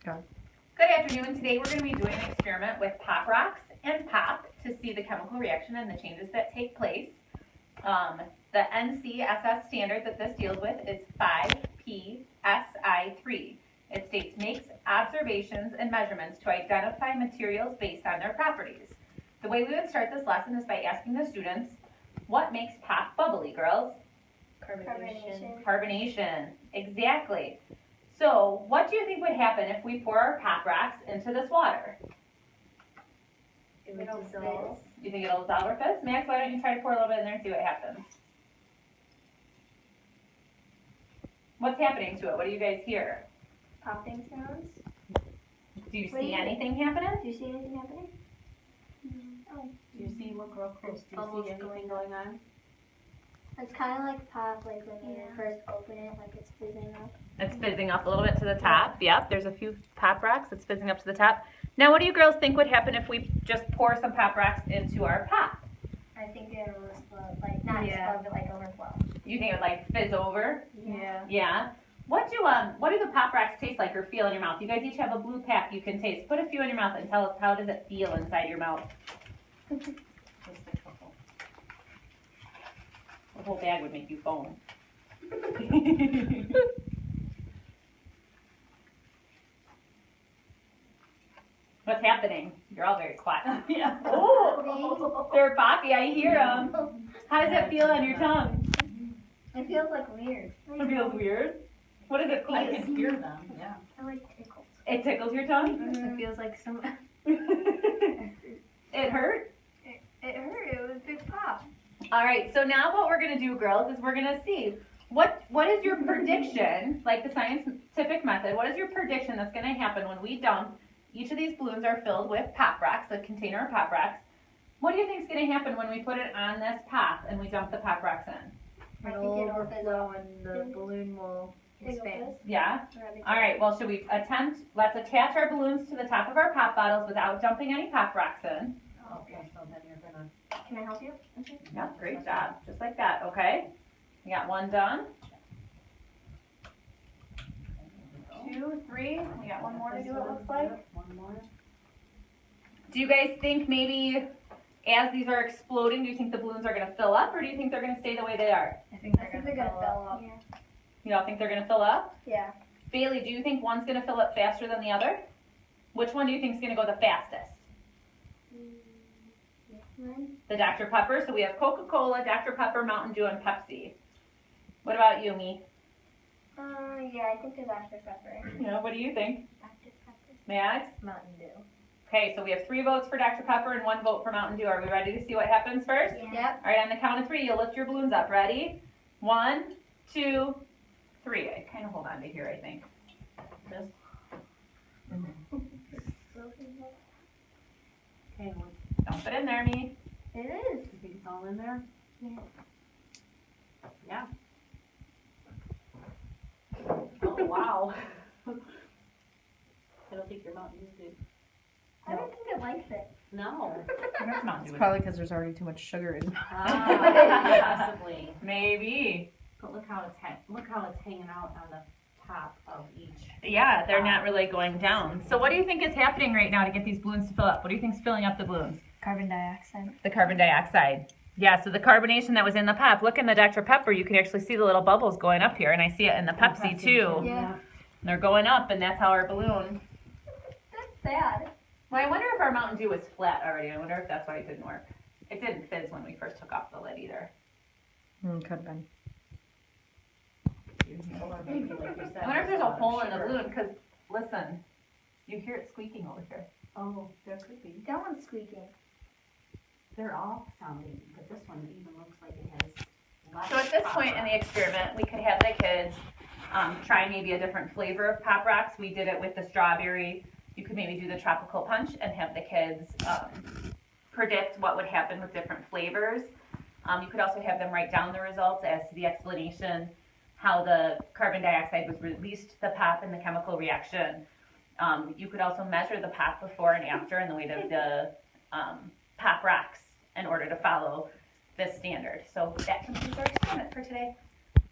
Okay. Good afternoon. Today we're going to be doing an experiment with pop rocks and pop to see the chemical reaction and the changes that take place. The NCSS standard that this deals with is 5PSI3. It states makes observations and measurements to identify materials based on their properties. The way we would start this lesson is by asking the students, what makes pop bubbly, girls? Carbonation. Exactly. So, what do you think would happen if we pour our pop rocks into this water? It would dissolve. You think it'll dissolve or fizz? Max, why don't you try to pour a little bit in there and see what happens? What's happening to it? What do you guys hear? Popping sounds. Do you see anything happening? Do you see anything happening? Oh. Do you see, look real close, do you Bubbles see anything going on? It's kind of like pop, like when you first open it, like it's fizzing up. It's fizzing up a little bit to the top. Yep, there's a few pop rocks. It's fizzing up to the top. Now, what do you girls think would happen if we just pour some pop rocks into our pop? I think it will explode, like not explode, but like overflow. You think it would like fizz over? Yeah. Yeah. What do the pop rocks taste like or feel in your mouth? You guys each have a blue pack you can taste. Put a few in your mouth and tell us how does it feel inside your mouth. Just a couple. The whole bag would make you foam. What's happening? You're all very quiet. Yeah. Oh, they're poppy. I hear them. How does it feel on your tongue? It feels like weird. It feels weird. What does it I feel? can hear them, yeah. I like tickles. It tickles your tongue? It feels like some. It hurt? It hurt. It was a big pop. All right, so now what we're going to do, girls, is we're going to see what is your prediction, like the scientific method, what is your prediction that's going to happen when we dump, each of these balloons are filled with pop rocks, a container of pop rocks. What do you think is going to happen when we put it on this pop and we dump the pop rocks in? I think it'll overflow and the balloon will expand. Yeah? All right, well, should we let's attach our balloons to the top of our pop bottles without dumping any pop rocks in. Okay, so then you're gonna. Can I help you? Okay. Yeah, great job. Just like that, okay? We got one done. 2, 3. We got one more to do, it looks like. One more. Do you guys think maybe as these are exploding, do you think the balloons are going to fill up or do you think they're going to stay the way they are? I think they're gonna fill up. Yeah. You don't think they're going to fill up? Yeah. Bailey, do you think one's going to fill up faster than the other? Which one do you think is going to go the fastest? The Dr. Pepper. So we have Coca-Cola, Dr. Pepper, Mountain Dew, and Pepsi. What about you, Me? Yeah, I think the Dr. Pepper. Yeah, what do you think? Dr. Pepper. Max? Mountain Dew. Okay, so we have 3 votes for Dr. Pepper and 1 vote for Mountain Dew. Are we ready to see what happens first? Yeah. Yep. All right, on the count of 3, you'll lift your balloons up. Ready? 1, 2, 3. I kind of hold on to here, I think. This. Okay, well, Dump it in there, Me. It is. you think it's all in there? Yeah. Yeah. Oh, wow. It'll take your Mountain Dew, dude. I don't think it likes it. No. Where's Mountain It's Dew? probably because there's already too much sugar in. Possibly. Maybe. But look how it's hanging out on the top of each. Yeah, they're not really going down. So what do you think is happening right now to get these balloons to fill up? What do you think is filling up the balloons? Carbon dioxide. The carbon dioxide. Yeah, so the carbonation that was in the pop. Look in the Dr. Pepper, you can actually see the little bubbles going up here, and I see it in the Pepsi too. Yeah. They're going up, and that's how our balloon. That's sad. Well, I wonder if our Mountain Dew was flat already. I wonder if that's why it didn't work. It didn't fizz when we first took off the lid either. Could have been. Or maybe, like you said, I wonder if there's a hole in the sugar. balloon, because, listen, you hear it squeaking over here. Oh, there could be. That one's squeaking. They're all sounding, but this one even looks like it has lots So at this of point in the experiment, we could have the kids try maybe a different flavor of Pop Rocks. We did it with the strawberry. You could maybe do the tropical punch and have the kids predict what would happen with different flavors. You could also have them write down the results as to the explanation, how the carbon dioxide was released to the pop in the chemical reaction. You could also measure the pop before and after and the weight of the pop rocks in order to follow this standard. So that completes our experiment for today.